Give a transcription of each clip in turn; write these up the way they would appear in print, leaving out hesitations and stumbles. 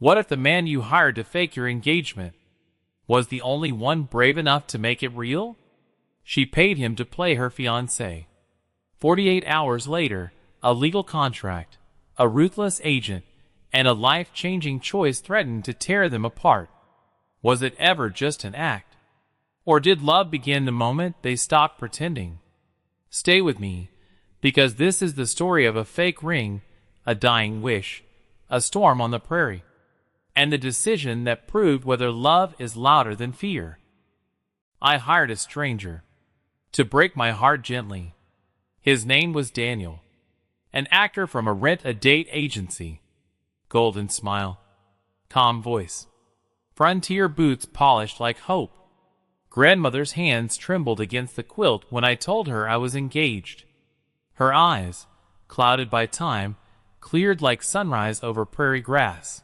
What if the man you hired to fake your engagement was the only one brave enough to make it real? She paid him to play her fiancé. 48 hours later, a legal contract, a ruthless agent, and a life-changing choice threatened to tear them apart. Was it ever just an act? Or did love begin the moment they stopped pretending? Stay with me, because this is the story of a fake ring, a dying wish, a storm on the prairie, and the decision that proved whether love is louder than fear. I hired a stranger to break my heart gently. His name was Daniel, an actor from a rent-a-date agency. Golden smile, calm voice, frontier boots polished like hope. Grandmother's hands trembled against the quilt when I told her I was engaged. Her eyes, clouded by time, cleared like sunrise over prairie grass.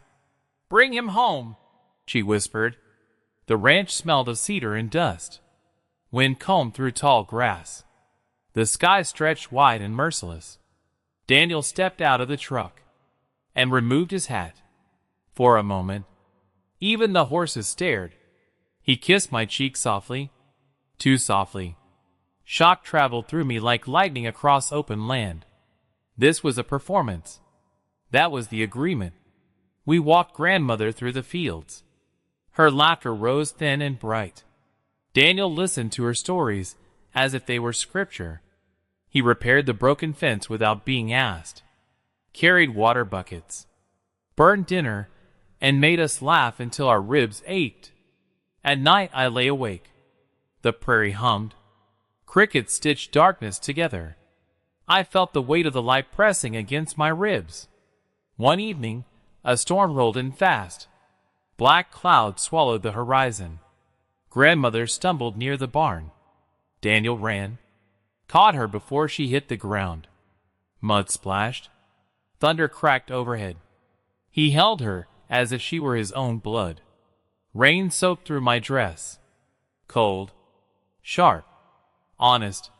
"Bring him home," she whispered. The ranch smelled of cedar and dust. Wind combed through tall grass. The sky stretched wide and merciless. Daniel stepped out of the truck and removed his hat. For a moment, even the horses stared. He kissed my cheek softly, too softly. Shock traveled through me like lightning across open land. This was a performance. That was the agreement. We walked grandmother through the fields. Her laughter rose thin and bright. Daniel listened to her stories as if they were scripture. He repaired the broken fence without being asked, carried water buckets, burned dinner, and made us laugh until our ribs ached. At night I lay awake. The prairie hummed. Crickets stitched darkness together. I felt the weight of the light pressing against my ribs. One evening, a storm rolled in fast. Black clouds swallowed the horizon. Grandmother stumbled near the barn. Daniel ran, caught her before she hit the ground. Mud splashed. Thunder cracked overhead. He held her as if she were his own blood. Rain soaked through my dress. Cold, sharp, honest.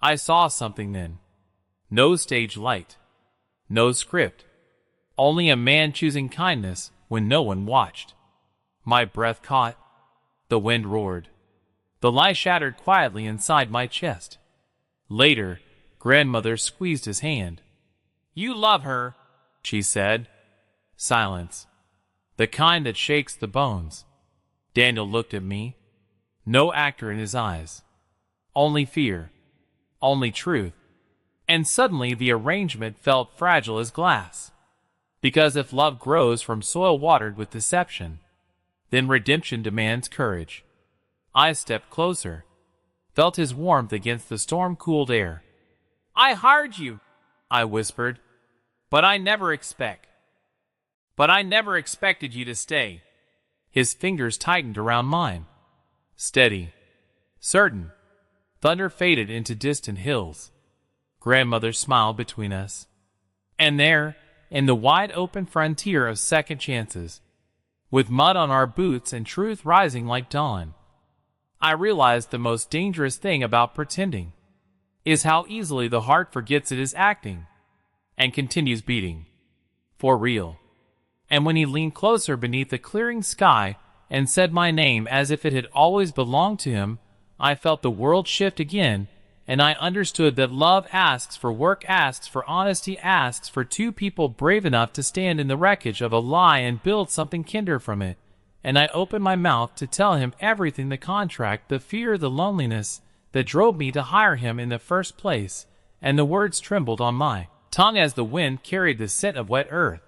I saw something then. No stage light. No script. Only a man choosing kindness when no one watched. My breath caught. The wind roared. The lie shattered quietly inside my chest. Later, grandmother squeezed his hand. "You love her," she said. Silence. The kind that shakes the bones. Daniel looked at me. No actor in his eyes. Only fear. Only truth. And suddenly the arrangement felt fragile as glass. Because if love grows from soil watered with deception, then redemption demands courage. I stepped closer, felt his warmth against the storm-cooled air. "I hired you," I whispered, but I never expected you to stay." His fingers tightened around mine. Steady, certain. Thunder faded into distant hills. Grandmother smiled between us. And there, in the wide-open frontier of second chances, with mud on our boots and truth rising like dawn, I realized the most dangerous thing about pretending is how easily the heart forgets it is acting and continues beating. For real. And when he leaned closer beneath the clearing sky and said my name as if it had always belonged to him, I felt the world shift again, and I understood that love asks for work, asks for honesty, asks for two people brave enough to stand in the wreckage of a lie and build something kinder from it. And I opened my mouth to tell him everything, the contract, the fear, the loneliness that drove me to hire him in the first place, and the words trembled on my tongue as the wind carried the scent of wet earth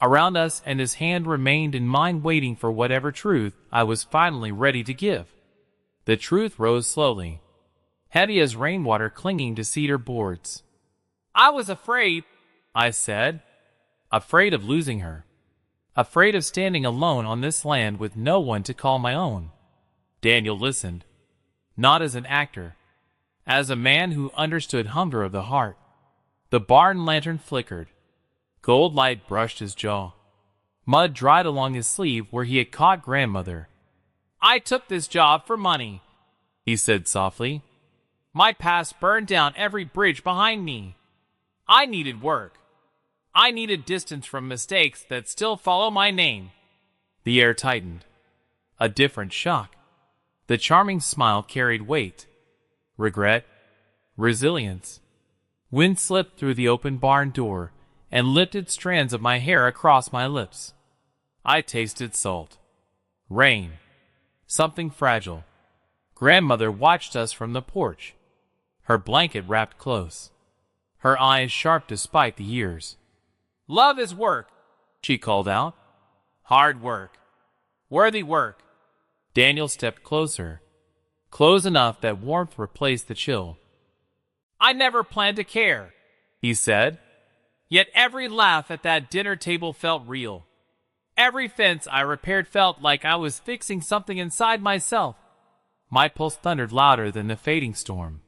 around us, and his hand remained in mine, waiting for whatever truth I was finally ready to give. The truth rose slowly, heavy as rainwater clinging to cedar boards. "I was afraid," I said. Afraid of losing her. Afraid of standing alone on this land with no one to call my own. Daniel listened, not as an actor, as a man who understood hunger of the heart. The barn lantern flickered. Gold light brushed his jaw. Mud dried along his sleeve where he had caught grandmother. "I took this job for money," he said softly. "My past burned down every bridge behind me. I needed work. I needed distance from mistakes that still follow my name. The air tightened. A different shock. The charming smile carried weight. Regret. Resilience. Wind slipped through the open barn door and lifted strands of my hair across my lips. I tasted salt. Rain. Something fragile. Grandmother watched us from the porch, her blanket wrapped close, her eyes sharp despite the years. "Love is work," she called out. "Hard work. Worthy work." Daniel stepped closer, close enough that warmth replaced the chill. "I never planned to care," he said. Yet every laugh at that dinner table felt real. Every fence I repaired felt like I was fixing something inside myself. My pulse thundered louder than the fading storm.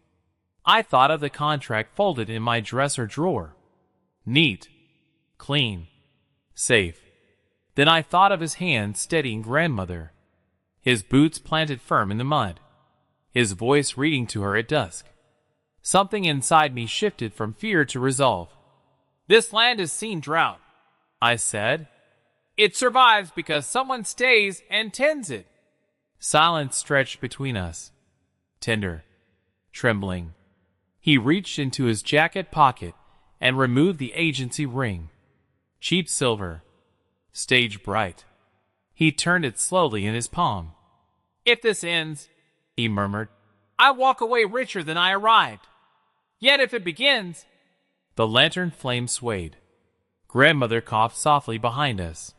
I thought of the contract folded in my dresser drawer. Neat, clean, safe. Then I thought of his hand steadying grandmother, his boots planted firm in the mud, his voice reading to her at dusk. Something inside me shifted from fear to resolve. "This land has seen drought," I said. "It survives because someone stays and tends it." Silence stretched between us, tender, trembling. He reached into his jacket pocket and removed the agency ring. Cheap silver, stage bright. He turned it slowly in his palm. "If this ends," he murmured, "I walk away richer than I arrived. Yet if it begins—" The lantern flame swayed. Grandmother coughed softly behind us,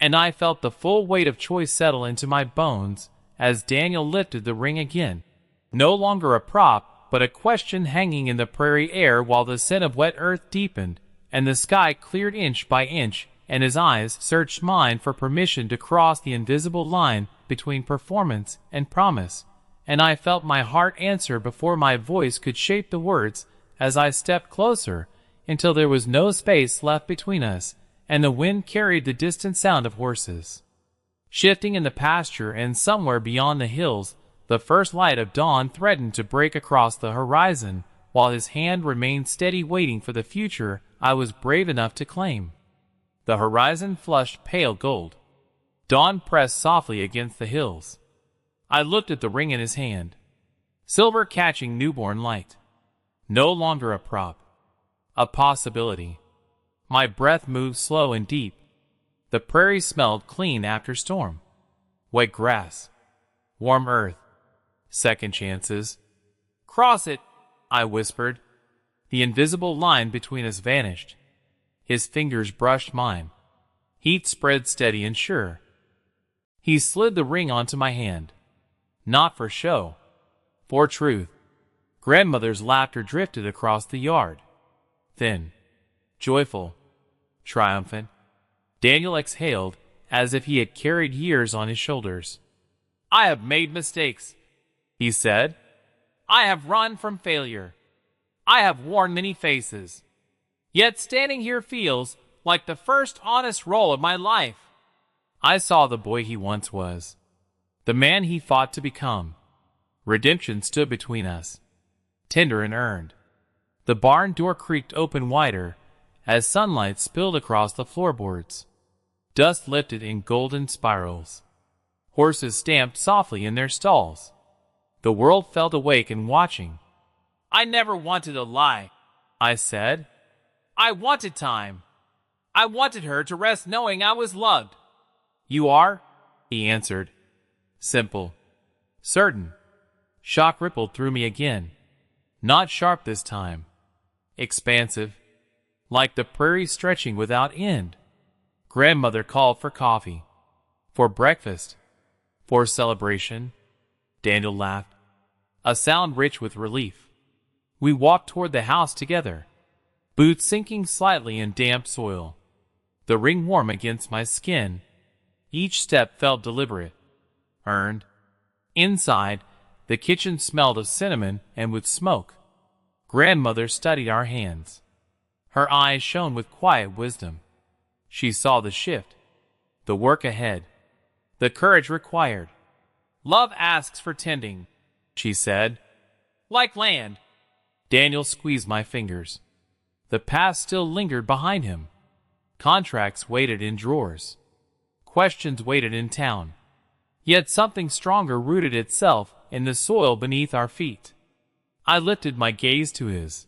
and I felt the full weight of choice settle into my bones as Daniel lifted the ring again. No longer a prop, but a question hanging in the prairie air while the scent of wet earth deepened and the sky cleared inch by inch, and his eyes searched mine for permission to cross the invisible line between performance and promise, and I felt my heart answer before my voice could shape the words as I stepped closer until there was no space left between us, and the wind carried the distant sound of horses shifting in the pasture, and somewhere beyond the hills the first light of dawn threatened to break across the horizon, while his hand remained steady, waiting for the future I was brave enough to claim. The horizon flushed pale gold. Dawn pressed softly against the hills. I looked at the ring in his hand. Silver catching newborn light. No longer a prop. A possibility. My breath moved slow and deep. The prairie smelled clean after storm. Wet grass. Warm earth. Second chances. "Cross it," I whispered. The invisible line between us vanished. His fingers brushed mine. Heat spread steady and sure. He slid the ring onto my hand. Not for show. For truth. Grandmother's laughter drifted across the yard. Thin. Joyful. Triumphant. Daniel exhaled as if he had carried years on his shoulders. "I have made mistakes," he said. "I have run from failure. I have worn many faces. Yet standing here feels like the first honest role of my life." I saw the boy he once was, the man he fought to become. Redemption stood between us, tender and earned. The barn door creaked open wider as sunlight spilled across the floorboards. Dust lifted in golden spirals. Horses stamped softly in their stalls. The world felt awake and watching. "I never wanted a lie," I said. "I wanted time. I wanted her to rest knowing I was loved." "You are?" he answered. Simple. Certain. Shock rippled through me again. Not sharp this time. Expansive. Like the prairie stretching without end. Grandmother called for coffee. For breakfast. For celebration. Daniel laughed. A sound rich with relief. We walked toward the house together. Boots sinking slightly in damp soil. The ring warm against my skin. Each step felt deliberate. Earned. Inside, the kitchen smelled of cinnamon and with smoke. Grandmother studied our hands. Her eyes shone with quiet wisdom. She saw the shift, the work ahead, the courage required. "Love asks for tending," she said. "Like land." Daniel squeezed my fingers. The past still lingered behind him. Contracts waited in drawers. Questions waited in town. Yet something stronger rooted itself in the soil beneath our feet. I lifted my gaze to his,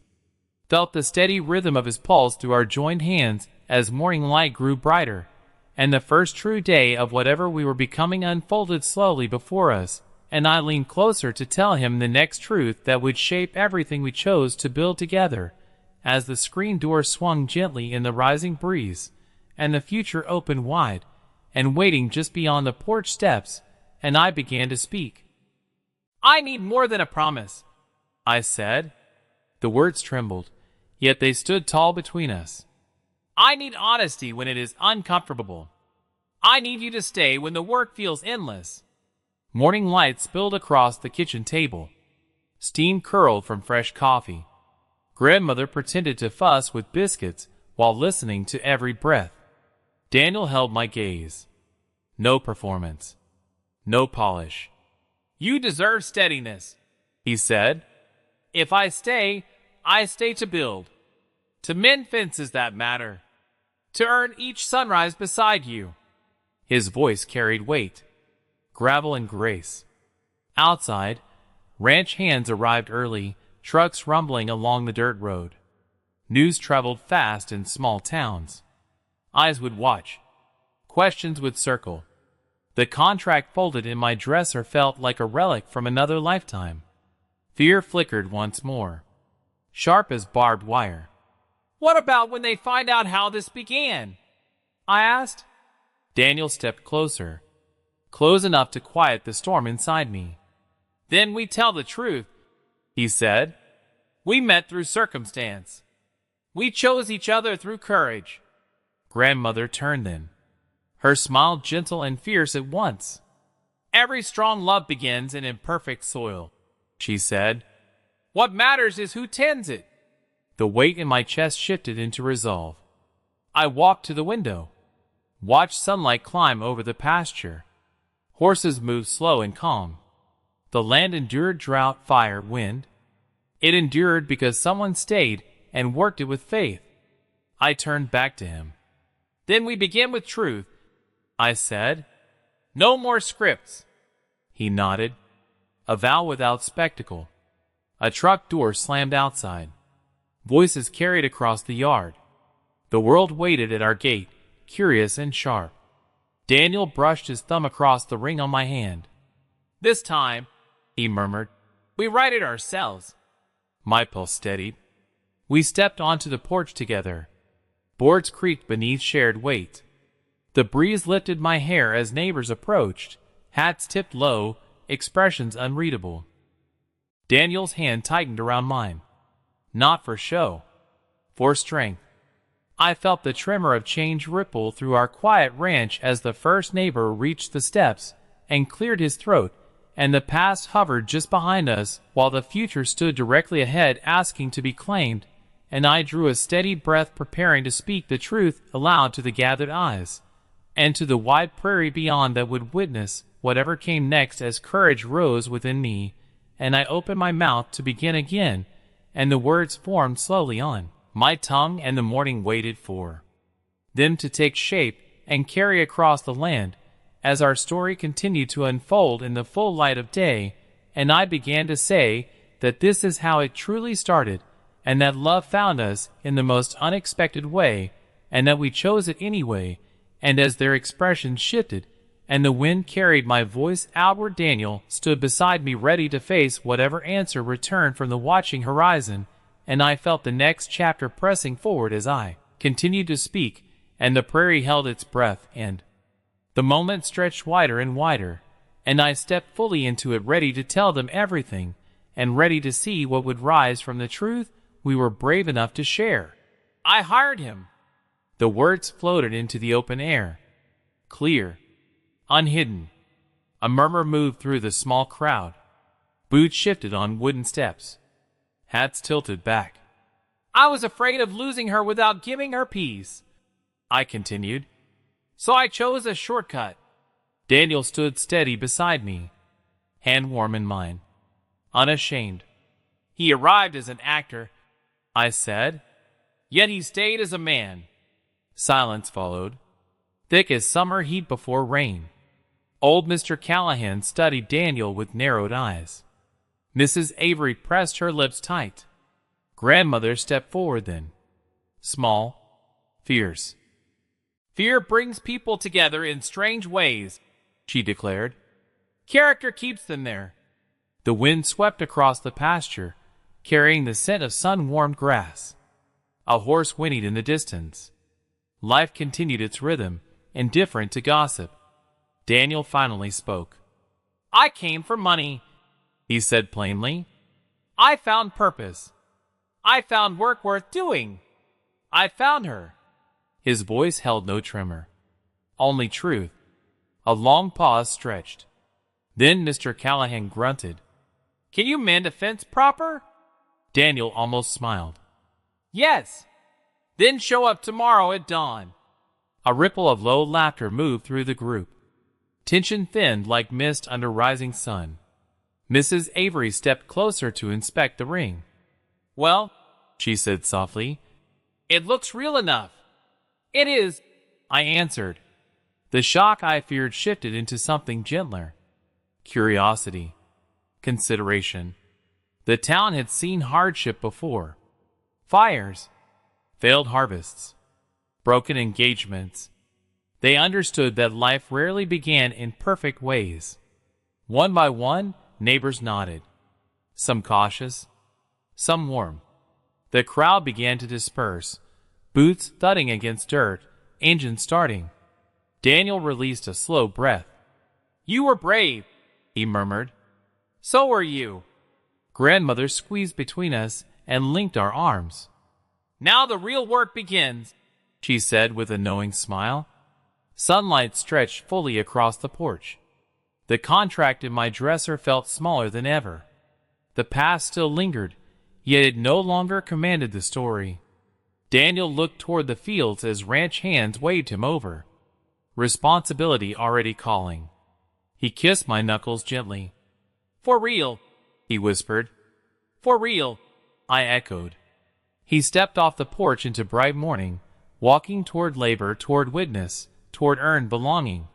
felt the steady rhythm of his pulse through our joined hands as morning light grew brighter, and the first true day of whatever we were becoming unfolded slowly before us, and I leaned closer to tell him the next truth that would shape everything we chose to build together, as the screen door swung gently in the rising breeze, and the future opened wide, and waiting just beyond the porch steps, and I began to speak. "I need more than a promise," I said. The words trembled, yet they stood tall between us. "I need honesty when it is uncomfortable. I need you to stay when the work feels endless." Morning light spilled across the kitchen table. Steam curled from fresh coffee. Grandmother pretended to fuss with biscuits while listening to every breath. Daniel held my gaze. No performance. No polish. "You deserve steadiness," he said. "If I stay to build. To mend fences that matter. To earn each sunrise beside you." His voice carried weight, gravel and grace. Outside, ranch hands arrived early, trucks rumbling along the dirt road. News traveled fast in small towns. Eyes would watch. Questions would circle. The contract folded in my dresser felt like a relic from another lifetime. Fear flickered once more, sharp as barbed wire. "What about when they find out how this began?" I asked. Daniel stepped closer, close enough to quiet the storm inside me. "Then we tell the truth," he said. "We met through circumstance. We chose each other through courage." Grandmother turned then, her smile gentle and fierce at once. "Every strong love begins in imperfect soil," she said. "What matters is who tends it." The weight in my chest shifted into resolve. I walked to the window, watched sunlight climb over the pasture. Horses moved slow and calm. The land endured drought, fire, wind. It endured because someone stayed and worked it with faith. I turned back to him. "Then we begin with truth," I said. "No more scripts." He nodded. A vow without spectacle. A truck door slammed outside. Voices carried across the yard. The world waited at our gate, curious and sharp. Daniel brushed his thumb across the ring on my hand. "This time," he murmured, "we write it ourselves." My pulse steadied. We stepped onto the porch together. Boards creaked beneath shared weight. The breeze lifted my hair as neighbors approached, hats tipped low, expressions unreadable. Daniel's hand tightened around mine. Not for show, for strength. I felt the tremor of change ripple through our quiet ranch as the first neighbor reached the steps and cleared his throat, and the past hovered just behind us while the future stood directly ahead asking to be claimed, and I drew a steady breath preparing to speak the truth aloud to the gathered eyes, and to the wide prairie beyond that would witness whatever came next as courage rose within me, and I opened my mouth to begin again, and the words formed slowly on my tongue, and the morning waited for them to take shape and carry across the land as our story continued to unfold in the full light of day, and I began to say that this is how it truly started, and that love found us in the most unexpected way, and that we chose it anyway, and as their expression shifted, and the wind carried my voice outward, Daniel stood beside me ready to face whatever answer returned from the watching horizon, and I felt the next chapter pressing forward as I continued to speak, and the prairie held its breath, and the moment stretched wider and wider, and I stepped fully into it ready to tell them everything, and ready to see what would rise from the truth we were brave enough to share. "I hired him." The words floated into the open air, clear, unhidden. A murmur moved through the small crowd. Boots shifted on wooden steps. Hats tilted back. "I was afraid of losing her without giving her peace," I continued. "So I chose a shortcut." Daniel stood steady beside me, hand warm in mine, unashamed. "He arrived as an actor," I said. Yet he stayed as a man. Silence followed, thick as summer heat before rain. Old Mr. Callahan studied Daniel with narrowed eyes. Mrs. Avery pressed her lips tight. Grandmother stepped forward then. Small, fierce. Fear brings people together in strange ways, she declared. Character keeps them there. The wind swept across the pasture, carrying the scent of sun-warmed grass. A horse whinnied in the distance. Life continued its rhythm, indifferent to gossip. Daniel finally spoke. I came for money, he said plainly. I found purpose. I found work worth doing. I found her. His voice held no tremor, only truth. A long pause stretched. Then Mr. Callahan grunted. Can you mend a fence proper? Daniel almost smiled. Yes. Then show up tomorrow at dawn. A ripple of low laughter moved through the group. Tension thinned like mist under rising sun. Mrs. Avery stepped closer to inspect the ring. Well, she said softly, it looks real enough. It is, I answered. The shock I feared shifted into something gentler. Curiosity. Consideration. The town had seen hardship before. Fires. Failed harvests. Broken engagements. They understood that life rarely began in perfect ways. One by one, neighbors nodded. Some cautious, some warm. The crowd began to disperse, boots thudding against dirt, engine starting. Daniel released a slow breath. You were brave, he murmured. So were you. Grandmother squeezed between us and linked our arms. Now the real work begins, she said with a knowing smile. Sunlight stretched fully across the porch. The contract in my dresser felt smaller than ever. The past still lingered, yet it no longer commanded the story. Daniel looked toward the fields as ranch hands waved him over. Responsibility already calling. He kissed my knuckles gently. For real, he whispered. For real, I echoed. He stepped off the porch into bright morning, walking toward labor, toward witness, toward earned belonging.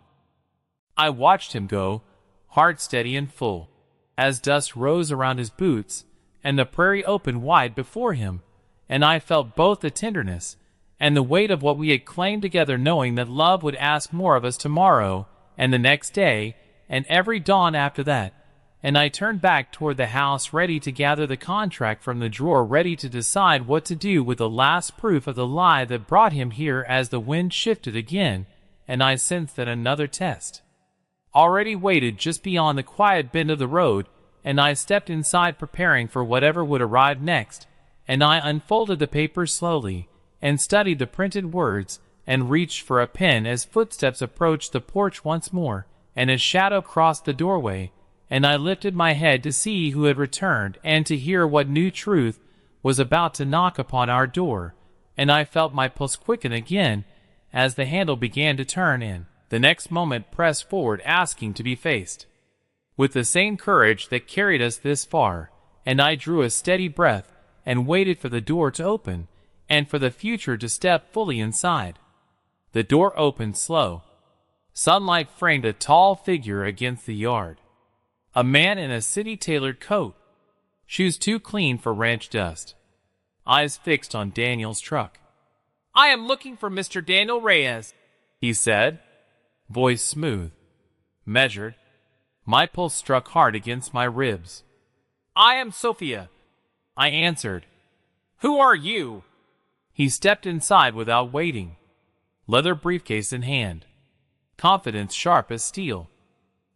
I watched him go, heart steady and full, as dust rose around his boots, and the prairie opened wide before him, and I felt both the tenderness and the weight of what we had claimed together, knowing that love would ask more of us tomorrow, and the next day, and every dawn after that. And I turned back toward the house, ready to gather the contract from the drawer, ready to decide what to do with the last proof of the lie that brought him here. As the wind shifted again, and I sensed that another test already waited just beyond the quiet bend of the road, and I stepped inside, preparing for whatever would arrive next, and I unfolded the paper slowly, and studied the printed words, and reached for a pen as footsteps approached the porch once more, and a shadow crossed the doorway, and I lifted my head to see who had returned, and to hear what new truth was about to knock upon our door, and I felt my pulse quicken again as the handle began to turn, and the next moment pressed forward, asking to be faced. With the same courage that carried us this far, and I drew a steady breath and waited for the door to open, and for the future to step fully inside. The door opened slow. Sunlight framed a tall figure against the yard. A man in a city-tailored coat, shoes too clean for ranch dust, eyes fixed on Daniel's truck. I am looking for Mr. Daniel Reyes, he said, voice smooth, measured. My pulse struck hard against my ribs. I am Sophia, I answered. Who are you? He stepped inside without waiting, leather briefcase in hand, confidence sharp as steel.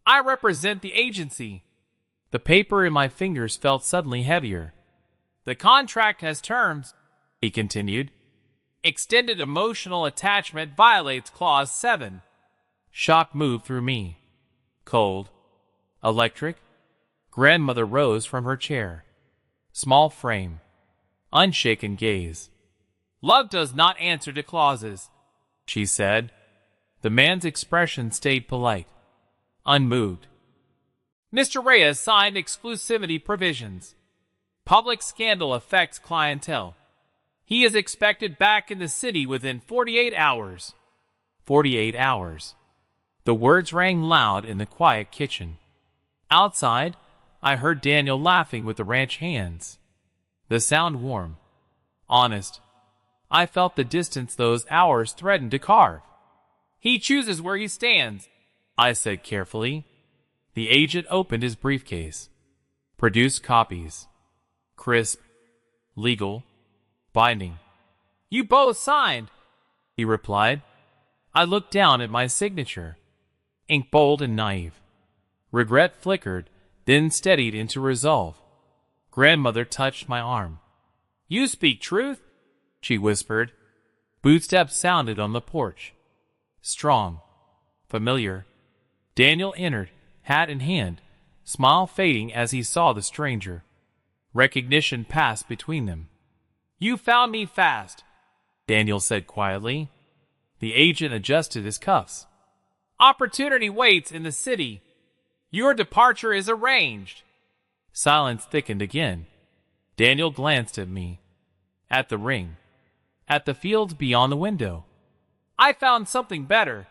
I represent the agency. The paper in my fingers felt suddenly heavier. The contract has terms, he continued. Extended emotional attachment violates Clause 7. Shock moved through me. Cold. Electric. Grandmother rose from her chair. Small frame. Unshaken gaze. Love does not answer to clauses, she said. The man's expression stayed polite, unmoved. Mr. Reyes signed exclusivity provisions. Public scandal affects clientele. He is expected back in the city within 48 hours. 48 hours. The words rang loud in the quiet kitchen. Outside, I heard Daniel laughing with the ranch hands. The sound warm. Honest. I felt the distance those hours threatened to carve. He chooses where he stands, I said carefully. The agent opened his briefcase. Produced copies. Crisp. Legal. Binding. You both signed, he replied. I looked down at my signature. Ink bold and naive. Regret flickered, then steadied into resolve. Grandmother touched my arm. You speak truth, she whispered. Bootsteps sounded on the porch. Strong. Familiar. Daniel entered, hat in hand, smile fading as he saw the stranger. Recognition passed between them. You found me fast, Daniel said quietly. The agent adjusted his cuffs. Opportunity waits in the city. Your departure is arranged. Silence thickened again. Daniel glanced at me. At the ring. At the fields beyond the window. I found something better,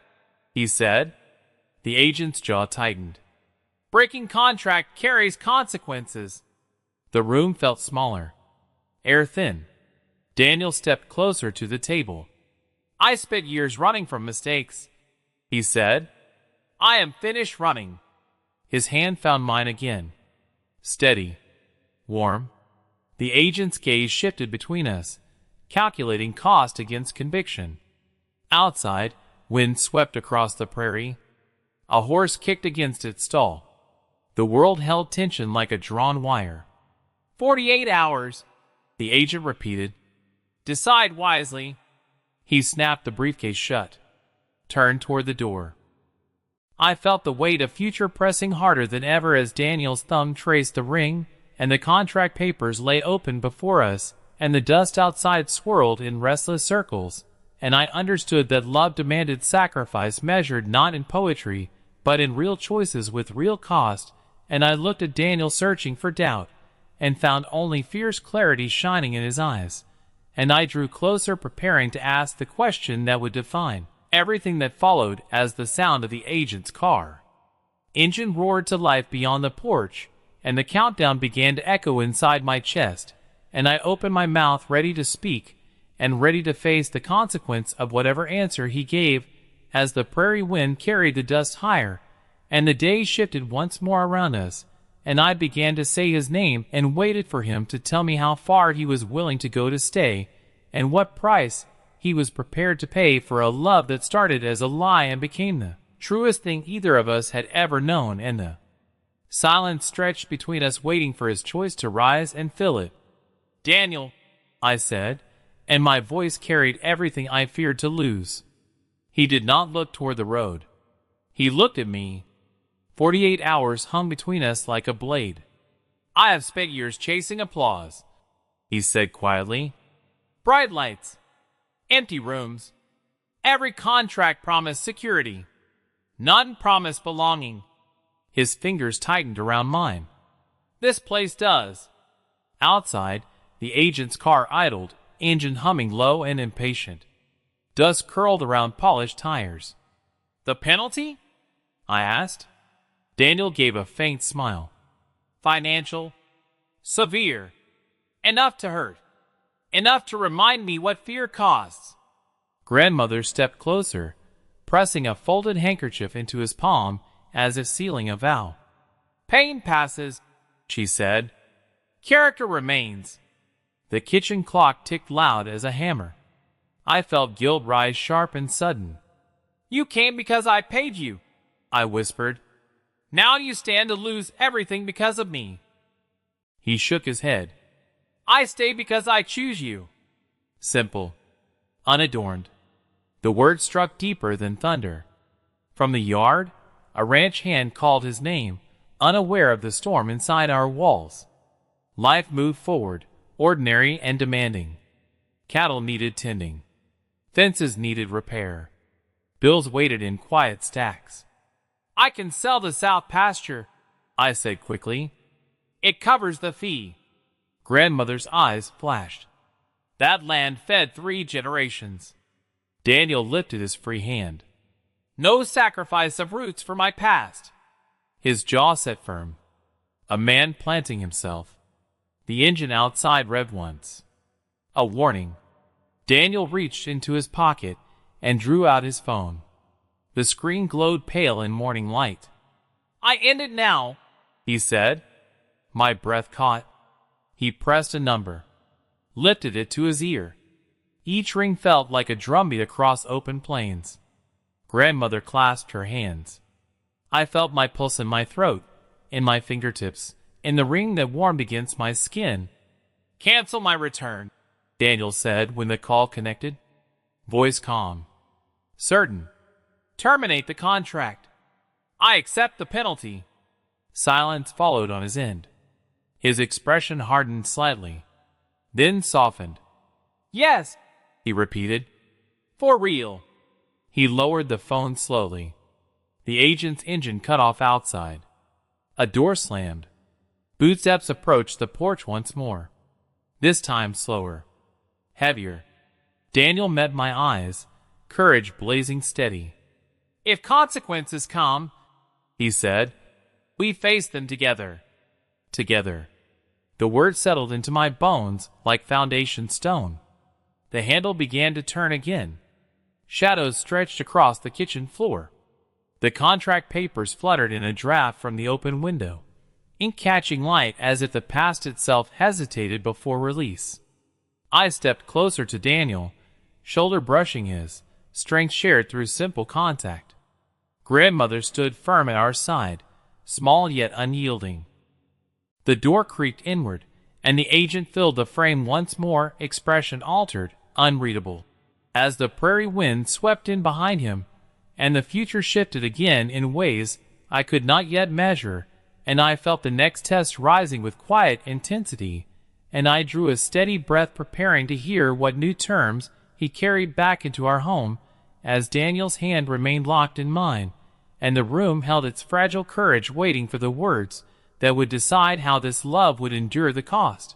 he said. The agent's jaw tightened. Breaking contract carries consequences. The room felt smaller. Air thin. Daniel stepped closer to the table. I spent years running from mistakes, he said. I am finished running. His hand found mine again. Steady. Warm. The agent's gaze shifted between us, calculating cost against conviction. Outside, wind swept across the prairie. A horse kicked against its stall. The world held tension like a drawn wire. 48 hours, the agent repeated. Decide wisely. He snapped the briefcase shut, turned toward the door. I felt the weight of future pressing harder than ever as Daniel's thumb traced the ring, and the contract papers lay open before us, and the dust outside swirled in restless circles, and I understood that love demanded sacrifice measured not in poetry, but in real choices with real cost, and I looked at Daniel searching for doubt, and found only fierce clarity shining in his eyes, and I drew closer preparing to ask the question that would define everything that followed as the sound of the agent's car. Engine roared to life beyond the porch, and the countdown began to echo inside my chest, and I opened my mouth ready to speak, and ready to face the consequence of whatever answer he gave as the prairie wind carried the dust higher, and the day shifted once more around us, and I began to say his name and waited for him to tell me how far he was willing to go to stay, and what price he was prepared to pay for a love that started as a lie and became the truest thing either of us had ever known, and the silence stretched between us waiting for his choice to rise and fill it. Daniel, I said, and my voice carried everything I feared to lose. He did not look toward the road. He looked at me. 48 hours hung between us like a blade. I have spent years chasing applause, he said quietly. Bright lights. Empty rooms. Every contract promised security. None promised belonging. His fingers tightened around mine. This place does. Outside, the agent's car idled, engine humming low and impatient. Dust curled around polished tires. The penalty? I asked. Daniel gave a faint smile. Financial. Severe. Enough to hurt. Enough to remind me what fear costs. Grandmother stepped closer, pressing a folded handkerchief into his palm as if sealing a vow. Pain passes, she said. Character remains. The kitchen clock ticked loud as a hammer. I felt guilt rise sharp and sudden. You came because I paid you, I whispered. Now you stand to lose everything because of me. He shook his head. I stay because I choose you. Simple. Unadorned. The word struck deeper than thunder. From the yard, a ranch hand called his name, unaware of the storm inside our walls. Life moved forward, ordinary and demanding. Cattle needed tending. Fences needed repair. Bills waited in quiet stacks. I can sell the south pasture, I said quickly. It covers the fee. Grandmother's eyes flashed. That land fed 3 generations. Daniel lifted his free hand. No sacrifice of roots for my past. His jaw set firm. A man planting himself. The engine outside revved once. A warning. Daniel reached into his pocket and drew out his phone. The screen glowed pale in morning light. I end it now, he said. My breath caught. He pressed a number, lifted it to his ear. Each ring felt like a drumbeat across open plains. Grandmother clasped her hands. I felt my pulse in my throat, in my fingertips, in the ring that warmed against my skin. Cancel my return, Daniel said when the call connected. Voice calm. Certain. Terminate the contract. I accept the penalty. Silence followed on his end. His expression hardened slightly, then softened. Yes, he repeated. For real. He lowered the phone slowly. The agent's engine cut off outside. A door slammed. Footsteps approached the porch once more. This time slower. Heavier. Daniel met my eyes, courage blazing steady. If consequences come, he said, we face them together. Together. The word settled into my bones like foundation stone. The handle began to turn again. Shadows stretched across the kitchen floor. The contract papers fluttered in a draft from the open window, ink catching light as if the past itself hesitated before release. I stepped closer to Daniel, shoulder brushing his, strength shared through simple contact. Grandmother stood firm at our side, small yet unyielding. The door creaked inward, and the agent filled the frame once more, expression altered, unreadable. As the prairie wind swept in behind him, and the future shifted again in ways I could not yet measure, and I felt the next test rising with quiet intensity, and I drew a steady breath preparing to hear what new terms he carried back into our home, as Daniel's hand remained locked in mine, and the room held its fragile courage waiting for the words that would decide how this love would endure the cost.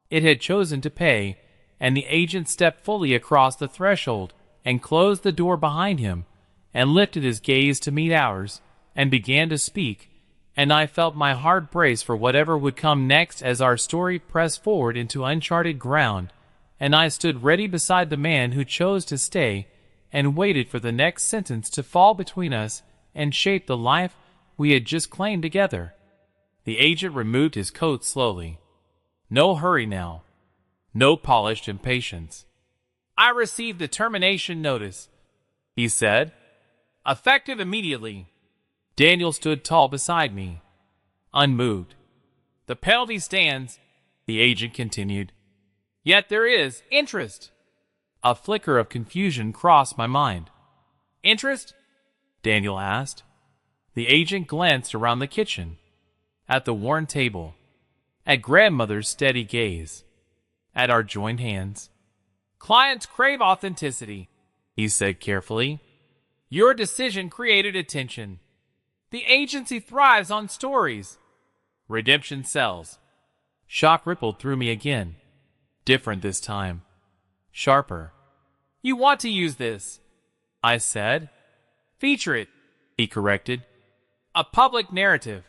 It had chosen to pay, and the agent stepped fully across the threshold and closed the door behind him and lifted his gaze to meet ours and began to speak, and I felt my heart brace for whatever would come next as our story pressed forward into uncharted ground, and I stood ready beside the man who chose to stay and waited for the next sentence to fall between us and shape the life we had just claimed together. The agent removed his coat slowly. No hurry now. No polished impatience. I received the termination notice, he said. Effective immediately. Daniel stood tall beside me, unmoved. The penalty stands, the agent continued. Yet there is interest. A flicker of confusion crossed my mind. Interest? Daniel asked. The agent glanced around the kitchen, at the worn table, at grandmother's steady gaze, at our joined hands. Clients crave authenticity, he said carefully. Your decision created attention. The agency thrives on stories. Redemption sells. Shock rippled through me again. Different this time. Sharper. You want to use this, I said. Feature it, he corrected. A public narrative.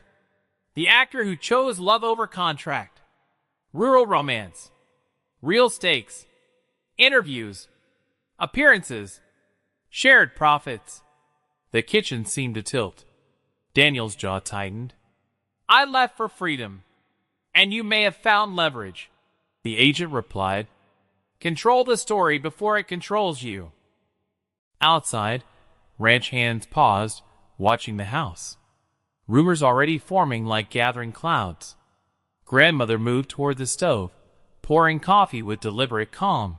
The actor who chose love over contract. Rural romance. Real stakes. Interviews. Appearances. Shared profits. The kitchen seemed to tilt. Daniel's jaw tightened. I left for freedom, and you may have found leverage, the agent replied. Control the story before it controls you. Outside, ranch hands paused, watching the house. Rumors already forming like gathering clouds. Grandmother moved toward the stove, pouring coffee with deliberate calm.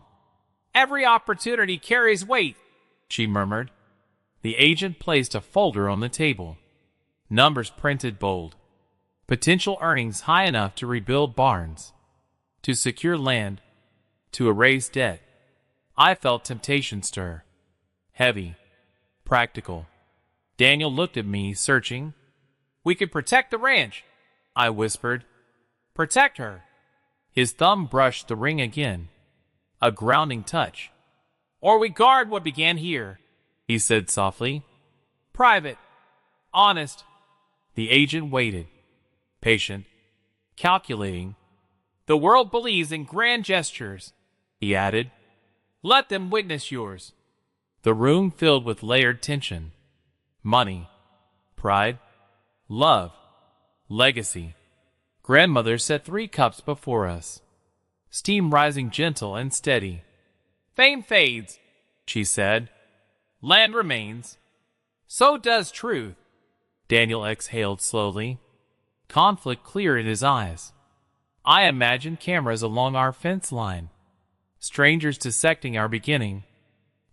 Every opportunity carries weight, she murmured. The agent placed a folder on the table. Numbers printed bold. Potential earnings high enough to rebuild barns, to secure land, to erase debt. I felt temptation stir. Heavy. Practical. Daniel looked at me, searching. We could protect the ranch, I whispered. Protect her. His thumb brushed the ring again. a grounding touch. Or we guard what began here, he said softly. Private, honest. The agent waited, patient, calculating. The world believes in grand gestures, he added. Let them witness yours. The room filled with layered tension. Money, pride, love, legacy. Grandmother set 3 cups before us, steam rising gentle and steady. Fame fades, she said. Land remains. So does truth. Daniel exhaled slowly, conflict clear in his eyes. I imagined cameras along our fence line, strangers dissecting our beginning,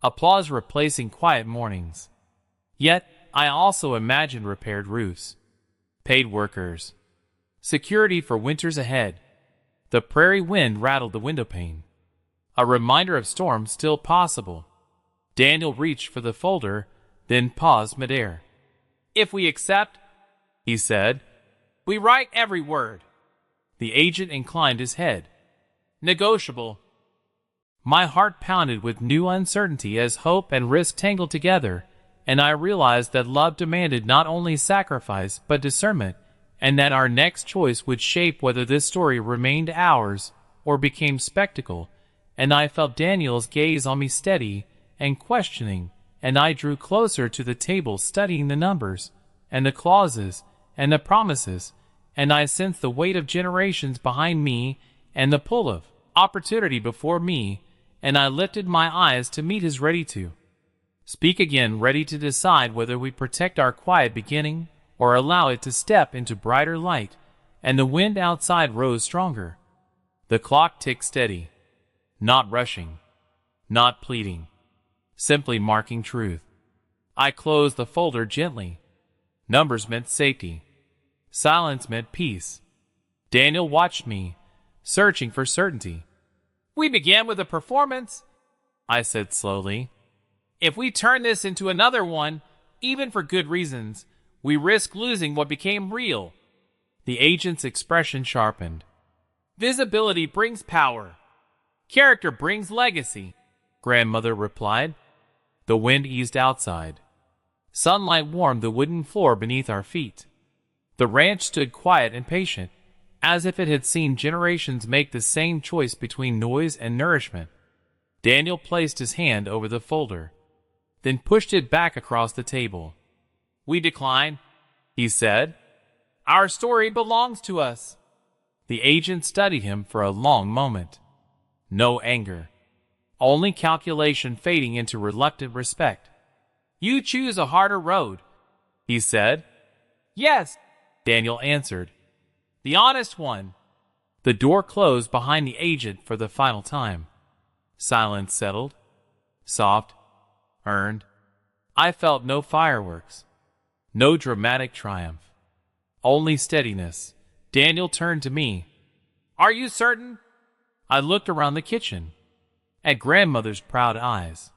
applause replacing quiet mornings. Yet, I also imagined repaired roofs, paid workers, security for winters ahead. The prairie wind rattled the windowpane, a reminder of storms still possible. Daniel reached for the folder, then paused midair. If we accept, he said, we write every word. The agent inclined his head. Negotiable. My heart pounded with new uncertainty as hope and risk tangled together, and I realized that love demanded not only sacrifice but discernment, and that our next choice would shape whether this story remained ours or became spectacle. And I felt Daniel's gaze on me steady and questioning, and I drew closer to the table studying the numbers, and the clauses, and the promises, and I sensed the weight of generations behind me and the pull of opportunity before me, and I lifted my eyes to meet his ready to speak again, ready to decide whether we protect our quiet beginning or allow it to step into brighter light, and the wind outside rose stronger. The clock ticked steady, not rushing, not pleading, simply marking truth. I closed the folder gently. Numbers meant safety. Silence meant peace. Daniel watched me, searching for certainty. We began with a performance, I said slowly. If we turn this into another one, even for good reasons, we risk losing what became real. The agent's expression sharpened. Visibility brings power. Character brings legacy, Grandmother replied. The wind eased outside. Sunlight warmed the wooden floor beneath our feet. The ranch stood quiet and patient, as if it had seen generations make the same choice between noise and nourishment. Daniel placed his hand over the folder, then pushed it back across the table. We decline, he said. Our story belongs to us. The agent studied him for a long moment. No anger, only calculation fading into reluctant respect. You choose a harder road, he said. Yes, Daniel answered. The honest one. The door closed behind the agent for the final time. Silence settled, soft, earned. I felt no fireworks, no dramatic triumph, only steadiness. Daniel turned to me. Are you certain? I looked around the kitchen, at Grandmother's proud eyes,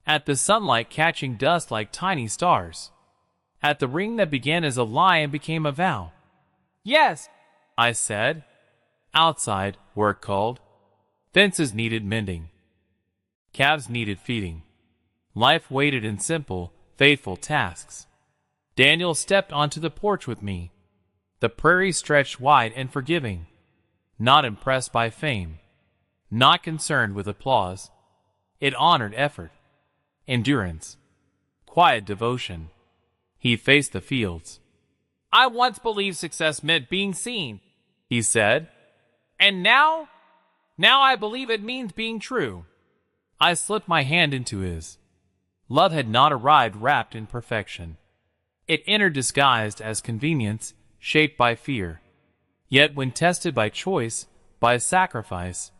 at the sunlight catching dust like tiny stars, at the ring that began as a lie and became a vow. Yes, I said. Outside, work called. Fences needed mending. Calves needed feeding. Life waited in simple, faithful tasks. Daniel stepped onto the porch with me. The prairie stretched wide and forgiving, not impressed by fame, not concerned with applause. It honored effort, endurance, quiet devotion. He faced the fields. I once believed success meant being seen, he said. And now I believe it means being true. I slipped my hand into his. Love had not arrived wrapped in perfection. It entered disguised as convenience, shaped by fear. Yet when tested by choice, by sacrifice,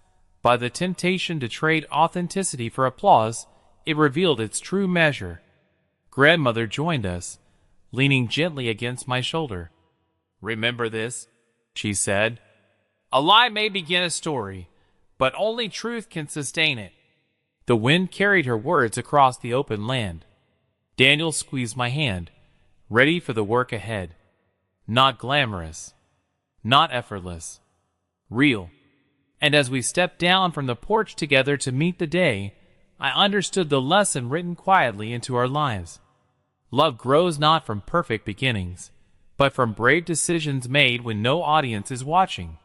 by the temptation to trade authenticity for applause, it revealed its true measure. Grandmother joined us, leaning gently against my shoulder. Remember this, she said. A lie may begin a story, but only truth can sustain it. The wind carried her words across the open land. Daniel squeezed my hand, ready for the work ahead. Not glamorous, not effortless, real. And as we stepped down from the porch together to meet the day, I understood the lesson written quietly into our lives. Love grows not from perfect beginnings, but from brave decisions made when no audience is watching.